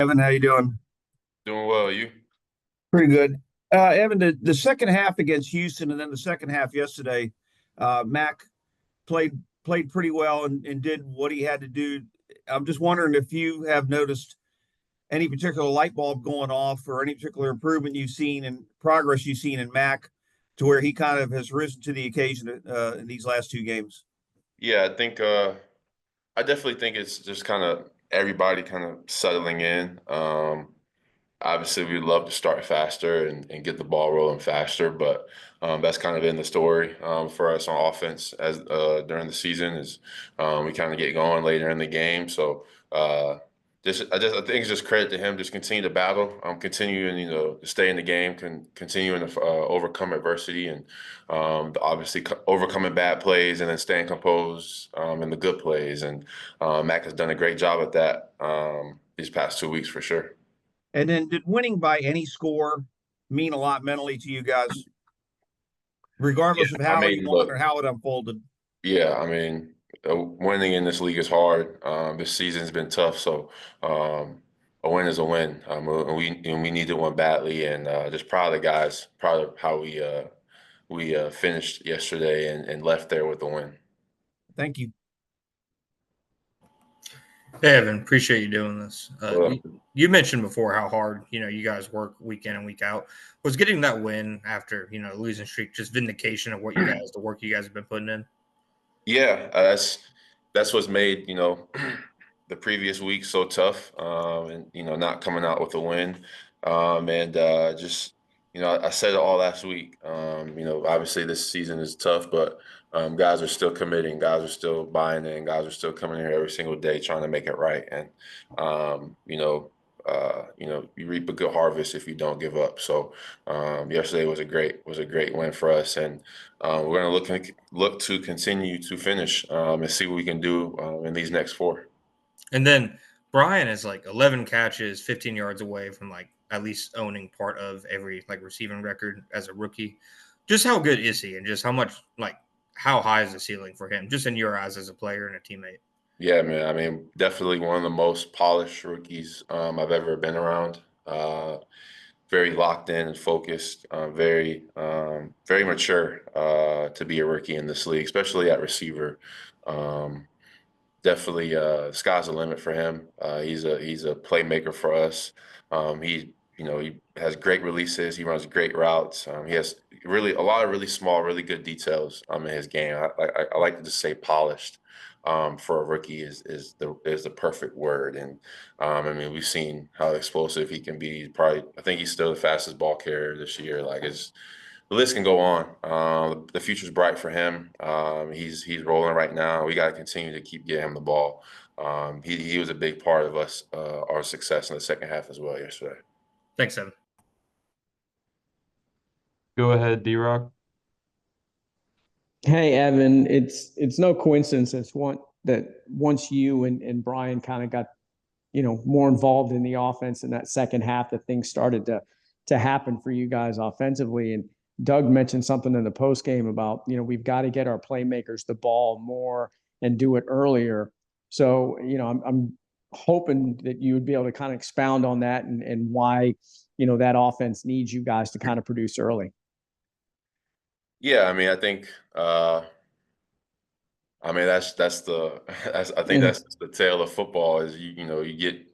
Evan, how you doing? Doing well, you? Pretty good. Evan, the second half against Houston and then the second half yesterday, Mac played pretty well and did what he had to do. I'm just wondering if you have noticed any particular light bulb going off or any particular improvement you've seen and progress you've seen in Mac to where he kind of has risen to the occasion in these last two games. Yeah, I definitely think it's just kind of everybody kind of settling in. Obviously, we'd love to start faster and get the ball rolling faster, but that's kind of been the story for us on offense as during the season is we kind of get going later in the game. So I think it's just credit to him. Just continue to battle, continuing to stay in the game, continuing to overcome adversity, and obviously overcoming bad plays and then staying composed in the good plays. And Mac has done a great job at that these past 2 weeks for sure. And then did winning by any score mean a lot mentally to you guys, Yeah, regardless of I how you mean, won look, or how it unfolded? yeah, I mean, winning in this league is hard. This season's been tough, so a win is a win. And we needed one badly, and just proud of the guys, proud of how we finished yesterday and left there with the win. Thank you. Hey, Evan, appreciate you doing this. Well, You mentioned before how hard you guys work week in and week out. Was getting that win after losing streak just vindication of the work you guys have been putting in? yeah, that's what's made the previous week so tough, and not coming out with a win, and just I said it all last week. Obviously this season is tough, but guys are still committing, guys are still buying in, guys are still coming here every single day trying to make it right, and um, you know. You reap a good harvest if you don't give up. So yesterday was a great win for us, and we're going to look to continue to finish and see what we can do in these next four. And then Brian is like 11 catches, 15 yards away from like at least owning part of every like receiving record as a rookie. Just how good is he, and just how much like how high is the ceiling for him, just in your eyes as a player and a teammate? Yeah, man. I mean, definitely one of the most polished rookies I've ever been around. Very locked in and focused. Very mature to be a rookie in this league, especially at receiver. Um, Definitely, sky's the limit for him. He's a playmaker for us. He has great releases. He runs great routes. He has really a lot of really small, really good details in his game. I like to just say polished. For a rookie is the perfect word. And I mean, we've seen how explosive he can be. I think he's still the fastest ball carrier this year. Like the list can go on. The future's bright for him. He's rolling right now. We got to continue to keep getting him the ball. He was a big part of our success in the second half as well yesterday. Thanks, Evan. Go ahead, D-Rock. Hey, Evan, it's no coincidence that once you and Brian kind of got, more involved in the offense in that second half, that things started to happen for you guys offensively. And Doug mentioned something in the post game about, we've got to get our playmakers the ball more and do it earlier. So, I'm hoping that you would be able to kind of expound on that and why, that offense needs you guys to kind of produce early. Yeah, I mean, I think. I mean, I think Yeah. that's the tale of football. Is you get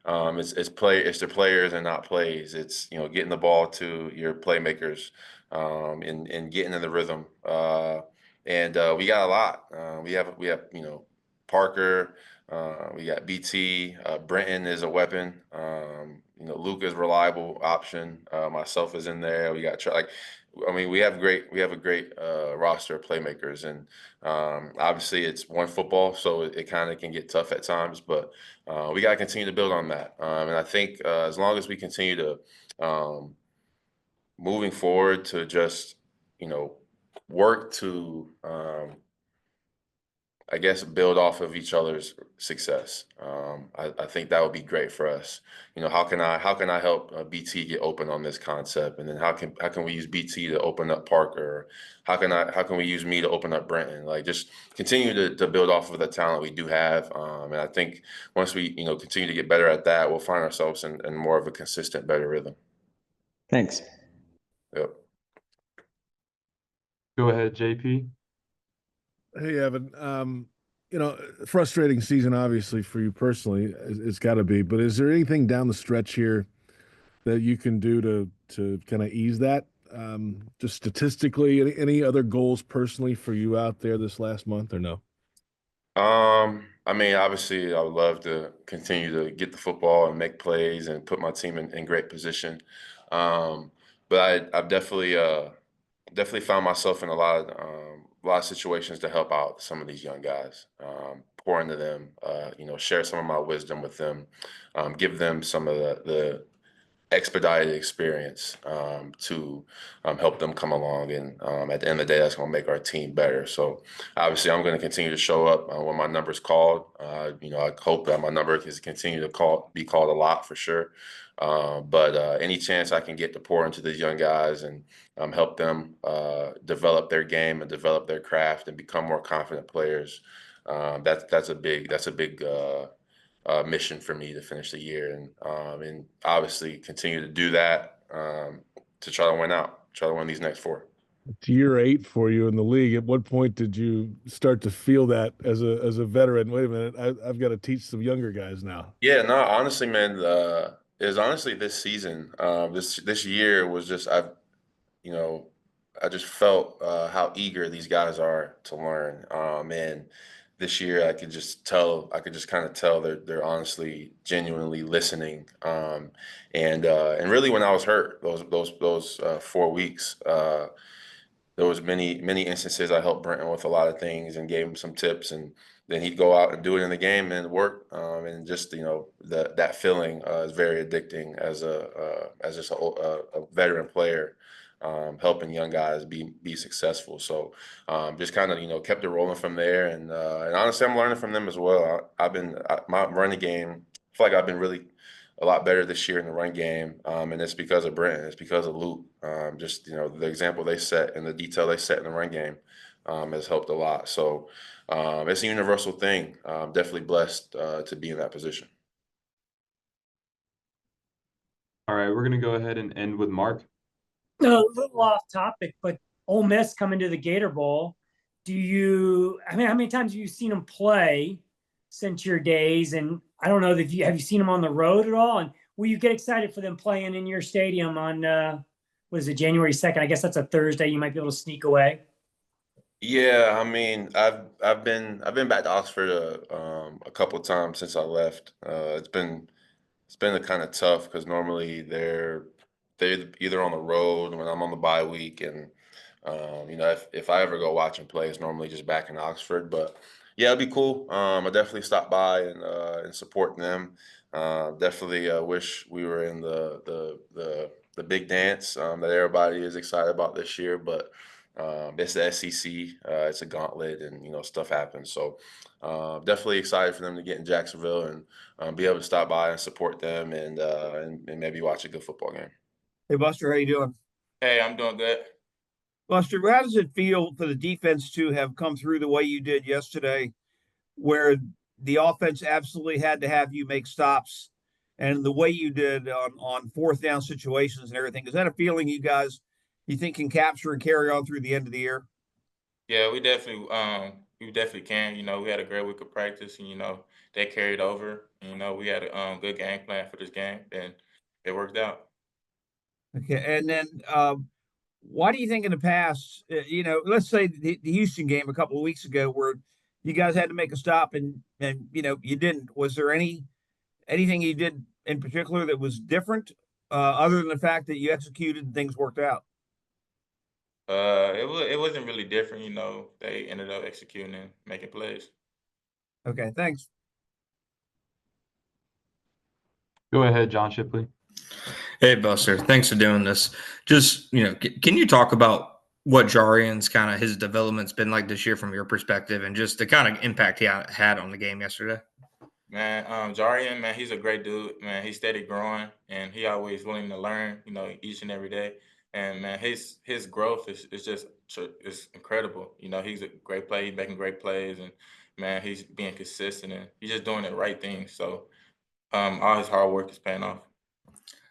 it's the players and not plays. It's getting the ball to your playmakers, and getting in the rhythm. And we got a lot. We have Parker. We got BT. Brenton is a weapon. Luke is a reliable option. Myself is in there. We got like. I mean, we have a great roster of playmakers, and obviously it's one football, so it kind of can get tough at times. But we got to continue to build on that. And I think as long as we continue to moving forward to just work to I guess, build off of each other's success. I think that would be great for us. You know, how can I help BT get open on this concept, and then how can we use BT to open up Parker? How can we use me to open up Brenton? Like, just continue to build off of the talent we do have. And I think once we continue to get better at that, we'll find ourselves in more of a consistent, better rhythm. Thanks. Yep. Go ahead, JP. Hey, Evan. Frustrating season, obviously, for you personally. It's got to be. But is there anything down the stretch here that you can do to kind of ease that? Just statistically, any other goals personally for you out there this last month, or no? I mean, obviously, I would love to continue to get the football and make plays and put my team in great position. But I've definitely found myself in a lot of situations to help out some of these young guys, pour into them, share some of my wisdom with them, give them some of the expedited experience to help them come along. And at the end of the day, that's going to make our team better. So obviously, I'm going to continue to show up when my number's called. I hope that my number can continue to be called a lot for sure. But any chance I can get to pour into these young guys and help them develop their game and develop their craft and become more confident players, that's a big mission for me to finish the year, and obviously continue to do that to try to win these next 4. It's year 8 for you in the league. At what point did you start to feel that as a veteran? Wait a minute, I've got to teach some younger guys now. Yeah, no, honestly, man, it was honestly this season. This year was just I just felt how eager these guys are to learn. And this year, I could just kind of tell they're honestly, genuinely listening. And really, when I was hurt, those 4 weeks, there was many instances I helped Brenton with a lot of things and gave him some tips, and then he'd go out and do it in the game and work. And just that feeling is very addicting as just a veteran player. Helping young guys be successful. So just kind of kept it rolling from there, and honestly, I'm learning from them as well. My running game, I feel like I've been really a lot better this year in the run game, and it's because of Brent. It's because of Luke. Just the example they set and the detail they set in the run game has helped a lot. So it's a universal thing. I'm definitely blessed to be in that position. All right, we're gonna go ahead and end with Mark. A little off topic, but Ole Miss coming to the Gator Bowl. How many times have you seen them play since your days? And I don't know, have you seen them on the road at all? And will you get excited for them playing in your stadium on, January 2nd? I guess that's a Thursday. You might be able to sneak away. Yeah, I mean, I've been back to Oxford a couple of times since I left. It's been kind of tough because normally they're either on the road when I'm on the bye week, and if I ever go watch and play, it's normally just back in Oxford. But yeah, it'd be cool. I definitely stop by and support them. Definitely wish we were in the big dance that everybody is excited about this year, but it's the SEC. It's a gauntlet, and stuff happens. So definitely excited for them to get in Jacksonville and be able to stop by and support them and maybe watch a good football game. Hey, Buster, how you doing? Hey, I'm doing good. Buster, how does it feel for the defense to have come through the way you did yesterday, where the offense absolutely had to have you make stops, and the way you did on 4th down situations and everything? Is that a feeling you think can capture and carry on through the end of the year? Yeah, we definitely can. We had a great week of practice, and they carried over. We had a good game plan for this game, and it worked out. Okay, and then why do you think in the past, let's say the Houston game a couple of weeks ago, where you guys had to make a stop and you didn't? Was there anything you did in particular that was different, other than the fact that you executed and things worked out? It wasn't really different. They ended up executing and making plays. Okay, thanks. Go ahead, John Shipley. Hey, Buster, thanks for doing this. Just, can you talk about what Jarian's kind of his development's been like this year from your perspective, and just the kind of impact he had on the game yesterday? Man, Jarian, man, he's a great dude, man. He's steady growing, and he always willing to learn, you know, each and every day. And man, his growth is just is incredible. You know, he's a great player, he's making great plays, and man, he's being consistent, and he's just doing the right thing. So, all his hard work is paying off.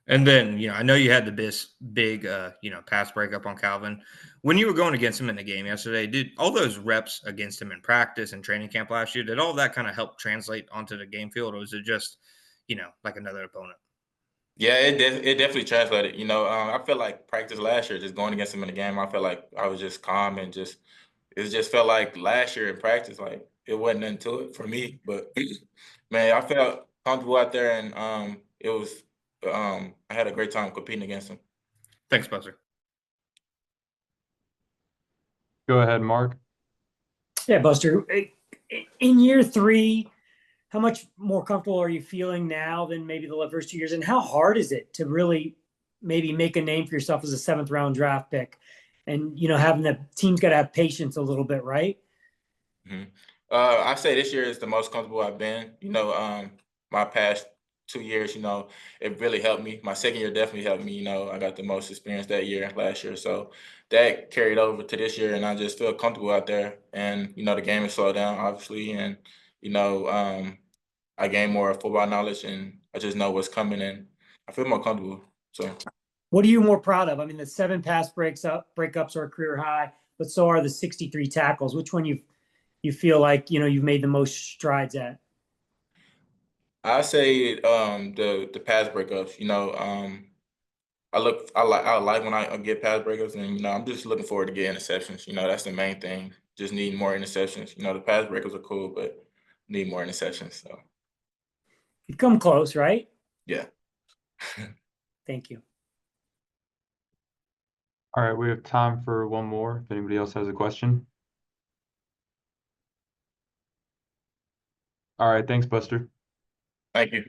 And then, I know you had the big, pass breakup on Calvin. When you were going against him in the game yesterday, did all those reps against him in practice and training camp last year, did all that kind of help translate onto the game field, or was it just, like another opponent? Yeah, it definitely translated. You know, I feel like practice last year, just going against him in the game, I felt like I was just calm and it just felt like last year in practice, like it wasn't nothing to it for me. But man, I felt comfortable out there, and it was I had a great time competing against him. Thanks, Buster. Go ahead, Mark. Yeah, Buster. In year 3, how much more comfortable are you feeling now than maybe the first 2 years? And how hard is it to really maybe make a name for yourself as a 7th round draft pick? And, having the team's got to have patience a little bit, right? Mm-hmm. I say this year is the most comfortable I've been. You know, my past 2 years, it really helped me. My second year definitely helped me. You know, I got the most experience that year, last year. So that carried over to this year, and I just feel comfortable out there. And, the game has slowed down, obviously. And, I gain more football knowledge, and I just know what's coming, and I feel more comfortable. So what are you more proud of? I mean, the 7 pass breakups are a career high, but so are the 63 tackles. Which one you feel like, you've made the most strides at? I say the pass breakups. I like when I get pass breakups, and I'm just looking forward to getting interceptions. That's the main thing. Just need more interceptions. The pass breakups are cool, but need more interceptions. So You've come close, right? yeah. Thank you. All right, we have time for one more if anybody else has a question. All right, thanks, Buster. Thank you.